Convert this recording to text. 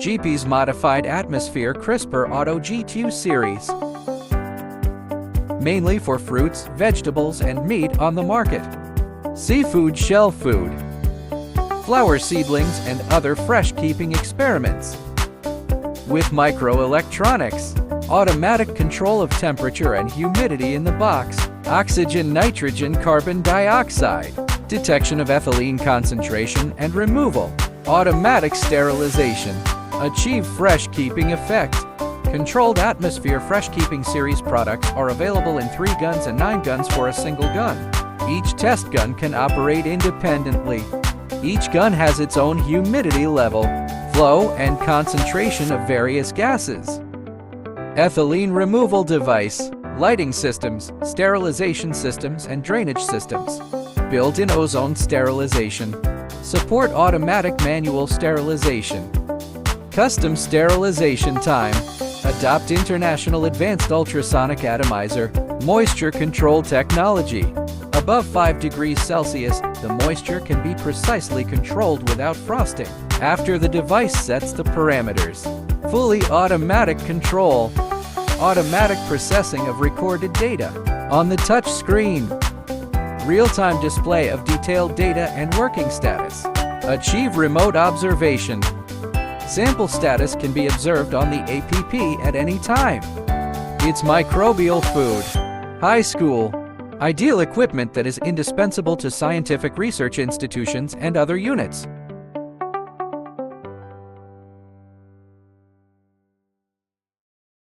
GP's Modified Atmosphere CRISPR Auto G2 series. Mainly for fruits, vegetables, and meat on the market. Seafood shell food. Flower seedlings and other fresh-keeping experiments. With microelectronics. Automatic control of temperature and humidity in the box. Oxygen, nitrogen, carbon dioxide. Detection of ethylene concentration and removal. Automatic sterilization. Achieve fresh-keeping effect. Controlled Atmosphere Fresh Keeping Series products are available in 3 guns and 9 guns for a single gun. Each test gun can operate independently. Each gun has its own humidity level, flow, and concentration of various gases. Ethylene removal device, lighting systems, sterilization systems, and drainage systems. Built-in ozone sterilization. Support automatic manual sterilization. Custom sterilization time. Adopt International Advanced Ultrasonic Atomizer, moisture control technology. Above 5 degrees Celsius, the moisture can be precisely controlled without frosting, after the device sets the parameters. Fully automatic control. Automatic processing of recorded data on the touch screen. Real-time display of detailed data and working status. Achieve remote observation. Sample status can be observed on the APP at any time. It's microbial food. High school. Ideal equipment that is indispensable to scientific research institutions and other units.